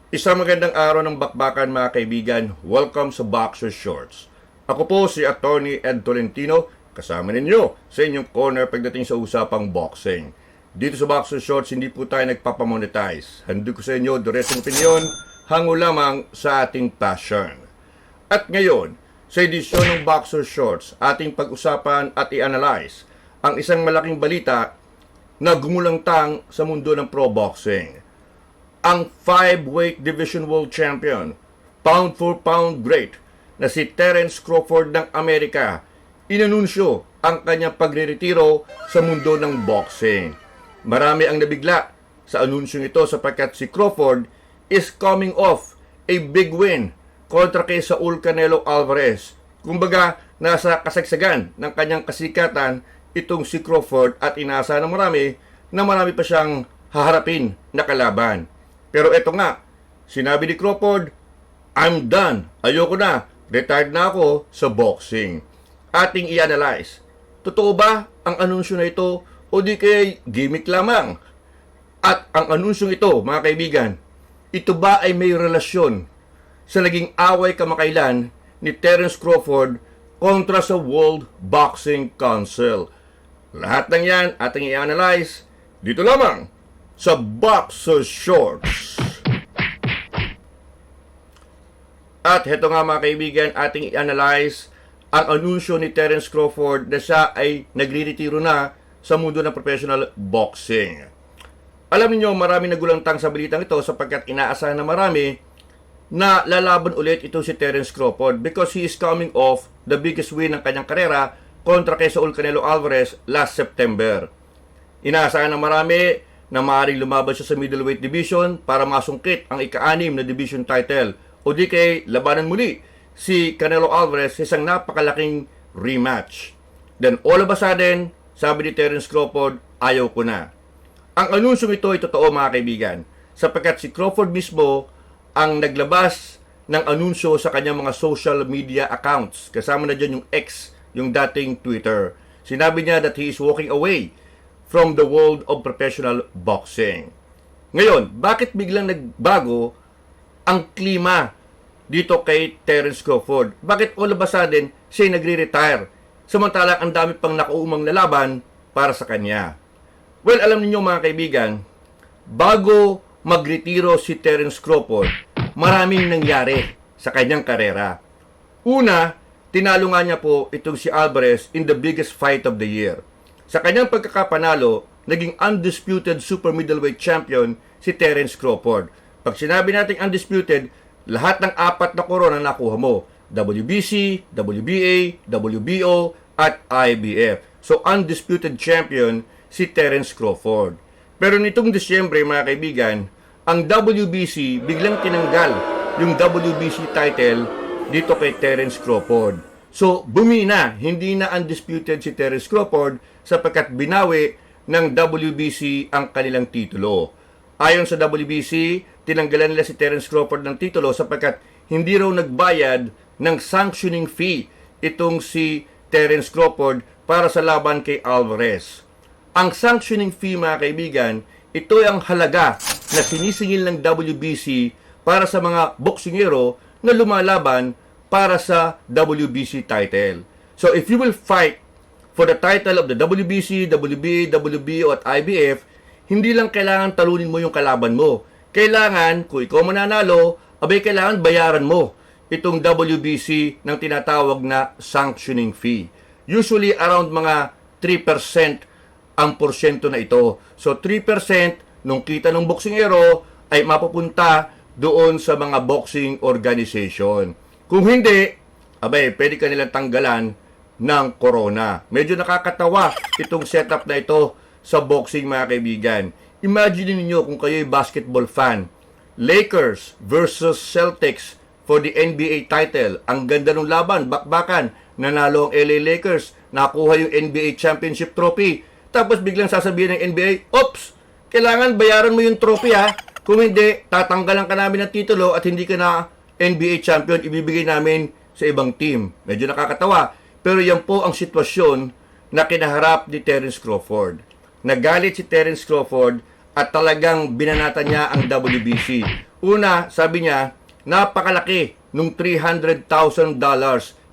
Isang magandang araw ng bakbakan mga kaibigan. Welcome sa Boxer Shorts. Ako po si Attorney Ed Tolentino, kasama ninyo sa inyong corner pagdating sa usapang boxing. Dito sa Boxer Shorts, hindi po tayo nagpapamonetize. Handog ko sa inyo diretsong opinion, hango lamang sa ating passion. At ngayon, sa edisyon ng Boxer Shorts, ating pag-usapan at i-analyze ang isang malaking balita na gumulangtang sa mundo ng pro boxing. Ang 5-weight division world champion, pound for pound great na si Terence Crawford ng Amerika, inanunsyo ang kanyang pagre-retiro sa mundo ng boxing. Marami ang nabigla sa anunsyong ito sapagkat si Crawford is coming off a big win kontra kay Saul Canelo Alvarez. Kumbaga, nasa kasagsagan ng kanyang kasikatan itong si Crawford at inaasahan ng marami pa siyang haharapin na kalaban. Pero eto nga, sinabi ni Crawford, I'm done, ayoko na, retired na ako sa boxing. Ating i-analyze, totoo ba ang anunsyo na ito o di kaya gimmick lamang? At ang anunsyong ito, mga kaibigan, ito ba ay may relasyon sa naging away kamakailan ni Terence Crawford kontra sa World Boxing Council? Lahat ng yan ating i-analyze dito lamang sa Boxer Shorts. At heto nga mga kaibigan, ating i-analyze ang anunsyo ni Terence Crawford na siya ay nagre-retiro na sa mundo ng professional boxing. Alam niyo, maraming nagulantang sa balitang ito sapagkat inaasahan na marami na lalaban ulit ito si Terence Crawford because he is coming off the biggest win ng kanyang karera kontra kay Saul Canelo Alvarez last September. Inaasahan na marami na maaaring lumaban siya sa middleweight division para masungkit ang ika-6 na division title o di kay labanan muli si Canelo Alvarez sa isang napakalaking rematch. Then all of a sudden, sabi ni Terence Crawford, ayaw ko na. Ang anunsyong ito ay totoo mga kaibigan sapagkat si Crawford mismo ang naglabas ng anunsyo sa kanyang mga social media accounts. Kasama na dyan yung X, yung dating Twitter. Sinabi niya that he is walking away from the world of professional boxing. Ngayon, bakit biglang nagbago ang klima dito kay Terence Crawford? Bakit all of a sudden siya nagre-retire? Samantalang ang dami pang nakuumang lalaban para sa kanya. Well, alam niyo mga kaibigan, bago magretiro si Terence Crawford, maraming nangyari sa kanyang karera. Una, tinalo nga niya po itong si Alvarez in the biggest fight of the year. Sa kanyang pagkakapanalo, naging undisputed super middleweight champion si Terence Crawford. Pag sinabi natin undisputed, lahat ng 4 na korona nakuha mo. WBC, WBA, WBO, at IBF. So, undisputed champion si Terence Crawford. Pero nitong Disyembre, mga kaibigan, ang WBC biglang tinanggal yung WBC title dito kay Terence Crawford. So, bumina, hindi na undisputed si Terence Crawford sapagkat binawi ng WBC ang kanilang titulo. Ayon sa WBC, tinanggalan nila si Terence Crawford ng titulo sapagkat hindi raw nagbayad ng sanctioning fee itong si Terence Crawford para sa laban kay Alvarez. Ang sanctioning fee, mga kaibigan, ito ay ang halaga na sinisingil ng WBC para sa mga boksingero na lumalaban para sa WBC title. So if you will fight for the title of the WBC, WBA, WBO at IBF, hindi lang kailangan talunin mo yung kalaban mo. Kailangan, kung ikaw mananalo, abay kailangan bayaran mo itong WBC ng tinatawag na sanctioning fee. Usually around mga 3% ang porsyento na ito. So 3% nung kita ng boksingero ay mapupunta doon sa mga boxing organization. Kung hindi, abay, pwede ka nilang tanggalan ng corona. Medyo nakakatawa itong setup na ito sa boxing, mga kaibigan. Imagine niyo kung kayo ay basketball fan. Lakers versus Celtics for the NBA title. Ang ganda ng laban, bakbakan. Nanalo ang LA Lakers, nakuha yung NBA championship trophy. Tapos biglang sasabihin ng NBA, oops, kailangan bayaran mo yung trophy ha. Kung hindi, tatanggalan ka namin ng titulo at hindi ka na NBA champion, ibibigay namin sa ibang team. Medyo nakakatawa. Pero yan po ang sitwasyon na kinaharap ni Terence Crawford. Nagalit si Terence Crawford at talagang binanatan niya ang WBC. Una, sabi niya, napakalaki nung $300,000.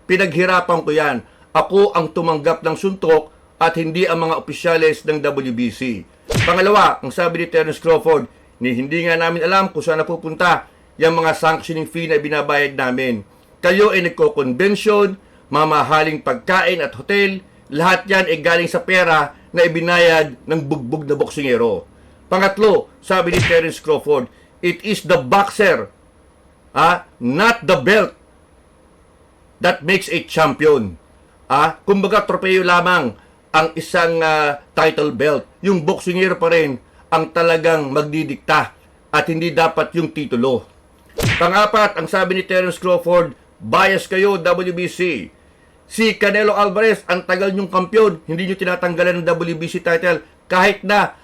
Pinaghirapan ko yan. Ako ang tumanggap ng suntok at hindi ang mga opisyales ng WBC. Pangalawa, ang sabi ni Terence Crawford, hindi nga namin alam kung saan napupunta yung mga sanctioning fee na binabayad namin. Kayo ay nagko-convention, mamahaling pagkain at hotel, lahat yan ay galing sa pera na ibinayad ng bugbog na boksingero. Pangatlo, sabi ni Terence Crawford, it is the boxer, not the belt, that makes a champion. Kumbaga, tropeyo lamang ang isang title belt. Yung boksingero pa rin ang talagang magdidikta at hindi dapat yung titulo. Pangapat, ang sabi ni Terence Crawford, bias kayo, WBC. Si Canelo Alvarez, ang tagal niyong kampiyon, hindi niyo tinatanggalan ng WBC title kahit na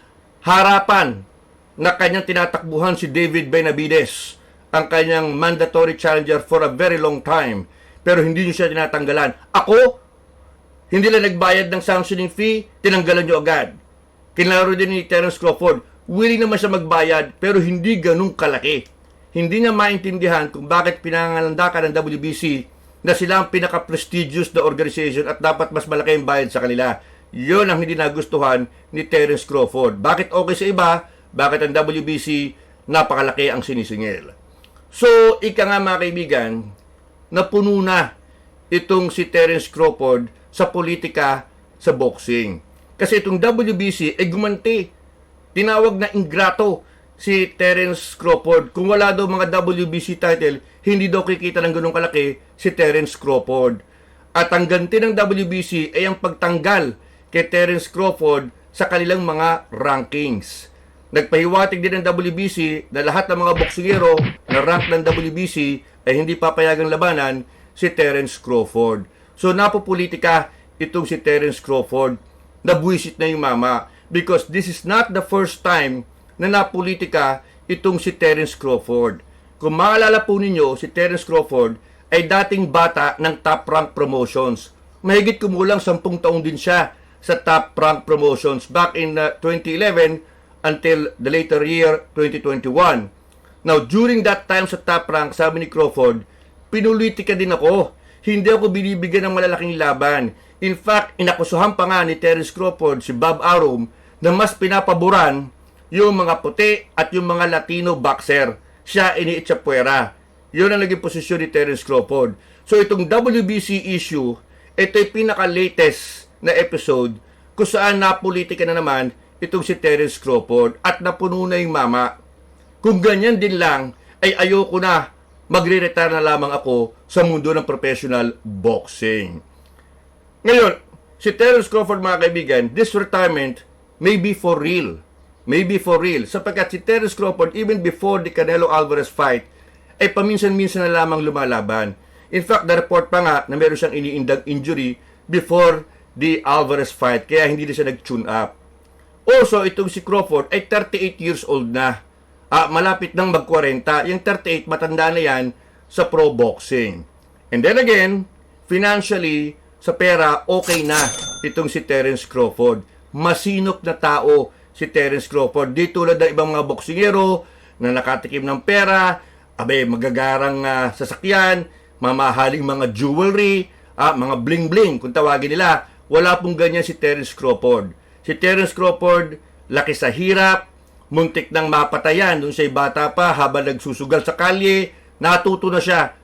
harapan na kanyang tinatakbuhan si David Benavides, ang kanyang mandatory challenger for a very long time. Pero hindi niyo siya tinatanggalan. Ako, hindi lang nagbayad ng sanctioning fee, tinanggalan niyo agad. Kinlaro din ni Terence Crawford, willing naman siya magbayad, pero hindi ganun kalaki. Hindi niya maintindihan kung bakit pinangalandakan ng WBC na sila ang pinaka-prestigious na organization at dapat mas malaki ang bayad sa kanila. Yun ang hindi nagustuhan ni Terence Crawford. Bakit okay sa iba? Bakit ang WBC napakalaki ang sinisingil? So, ika nga mga kaibigan, napuno na itong si Terence Crawford sa politika sa boxing. Kasi itong WBC ay gumanti. Tinawag na ingrato si Terence Crawford. Kung wala daw mga WBC title, hindi daw kikita ng ganun kalaki si Terence Crawford. At ang ganti ng WBC ay ang pagtanggal kay Terence Crawford sa kanilang mga rankings. Nagpahiwatig din ng WBC na lahat ng mga boksingero na rank ng WBC ay hindi papayagang labanan si Terence Crawford. So napopolitika itong si Terence Crawford, nabwisit na yung mama because this is not the first time na napolitika itong si Terence Crawford. Kung maalala po ninyo, si Terence Crawford ay dating bata ng Top Rank Promotions. Mahigit kumulang 10 taong din siya sa Top Rank Promotions back in 2011 until the later year 2021. Now, during that time sa Top Rank, sabi ni Crawford, pinulitika din ako. Hindi ako binibigyan ng malalaking laban. In fact, inakusuhan pa nga ni Terence Crawford si Bob Arum na mas pinapaboran yung mga puti at yung mga Latino boxer. Siya iniitsapwera. Yun ang naging posisyon ni Terence Crawford. So itong WBC issue, ito'y pinaka-latest na episode kung saan napolitika na naman itong si Terence Crawford at napuno na yung mama. Kung ganyan din lang, ay ayoko na magre-retire na lamang ako sa mundo ng professional boxing. Ngayon, si Terence Crawford mga kaibigan, this retirement may be for real. May be for real. Sapagkat si Terence Crawford, even before the Canelo Alvarez fight, ay paminsan-minsan na lamang lumalaban. In fact, na-report pa nga na meron siyang iniindang injury before the Alvarez fight, kaya hindi na siya nag-tune up. Also, itong si Crawford ay 38 years old na. Malapit nang mag-40. Yung 38, matanda na yan sa pro boxing. And then again, financially, sa pera, okay na itong si Terence Crawford. Masinop na tao si Terence Crawford. Di tulad ng ibang mga boksingero na nakatikim ng pera, magagarang sasakyan, mamahaling mga jewelry, mga bling-bling, kung tawagin nila. Wala pong ganyan si Terence Crawford. Si Terence Crawford, laki sa hirap, muntik nang mapatayan nung siya'y bata pa habang nagsusugal sa kalye, natuto na siya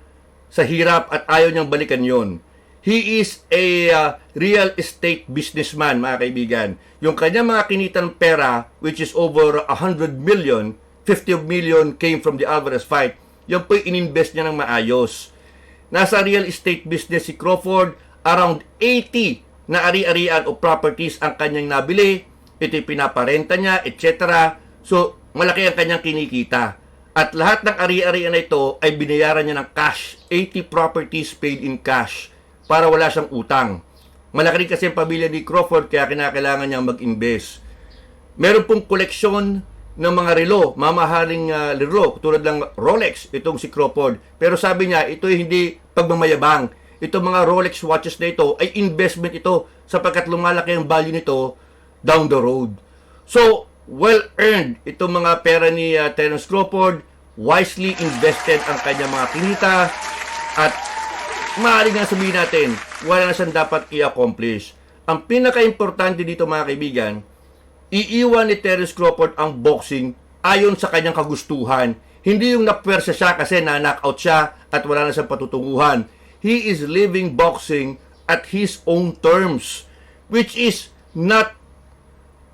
sa hirap at ayaw niyang balikan yon. He is a real estate businessman, mga kaibigan. Yung kanyang mga kinitang pera, which is over 100 million, 50 million came from the Alvarez fight, yan po'y ininvest niya ng maayos. Nasa real estate business si Crawford, around 80 na ari-arian o properties ang kanyang nabili, ito'y pinaparenta niya, etc. So, malaki ang kanyang kinikita. At lahat ng ari-arian na ito ay binayaran niya ng cash. 80 properties paid in cash para wala siyang utang. Malaki rin kasi ang pamilya ni Crawford kaya kinakailangan niyang mag-invest. Meron pong koleksyon ng mga relo, mamahaling relo, tulad ng Rolex, itong si Crawford. Pero sabi niya, ito ay hindi pagmamayabang. Itong mga Rolex watches na ito ay investment ito sapagkat lumalaki ang value nito down the road. So, well-earned itong mga pera ni Terence Crawford, wisely invested ang kanyang mga kinita, at maaari nga sabihin natin, wala na siyang dapat i-accomplish. Ang pinaka-importante dito mga kaibigan, iiwan ni Terence Crawford ang boxing ayon sa kanyang kagustuhan. Hindi yung napwersa siya kasi na-knockout siya at wala na siyang patutunguhan. He is living boxing at his own terms, which is not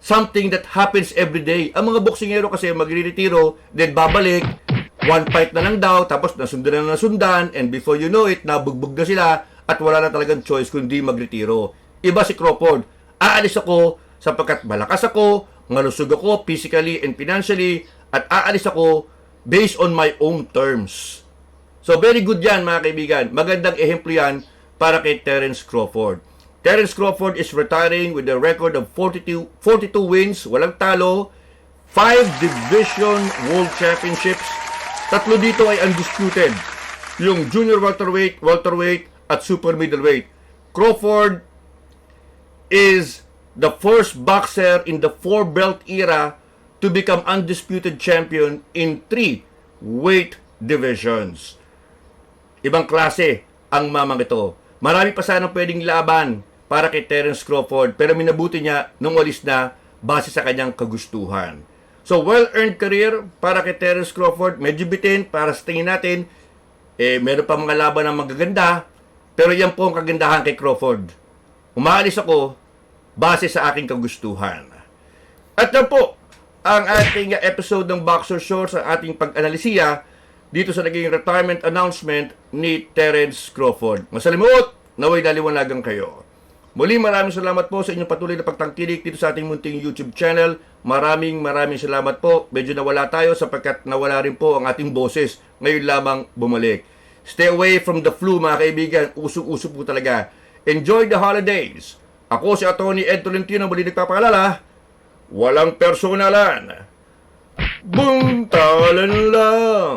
something that happens every day. Ang mga boksingero kasi magre-retiro, then babalik, one fight na lang daw, tapos nasundan na nasundan, and before you know it, nabugbog na sila, at wala na talagang choice kundi magretiro. Iba si Crawford, aalis ako sapagkat malakas ako, malusog ako physically and financially, at aalis ako based on my own terms. So very good yan mga kaibigan. Magandang ehemplo yan para kay Terence Crawford. Terence Crawford is retiring with a record of 42 wins, walang talo, 5 Division World Championships, 3 dito ay undisputed. Yung junior welterweight, at super middleweight. Crawford is the first boxer in the 4-belt era to become undisputed champion in 3 weight divisions. Ibang klase ang mamang ito. Marami pa sanang pwedeng laban para kay Terence Crawford, pero minabuti niya nung walis na base sa kanyang kagustuhan. So, well-earned career para kay Terence Crawford. Medyo bitin para sa tingin natin. Meron pa mga laban na magaganda, pero yan po ang kagandahan kay Crawford. Umaalis ako base sa aking kagustuhan. At yan po ang ating episode ng Boxer Shorts, ang ating pag-analisiya dito sa naging retirement announcement ni Terence Crawford. Masalimuot, naway naliwanagan kayo. Muli maraming salamat po sa inyong patuloy na pagtangkilik dito sa ating munting YouTube channel. Maraming salamat po. Medyo nawala tayo sapagkat nawala rin po ang ating boses. Ngayon lamang bumalik. Stay away from the flu mga kaibigan. Uso-uso po talaga. Enjoy the holidays. Ako si Atty. Ed Tolentino, muli nagpapaalala, walang personalan. Buntalan lang.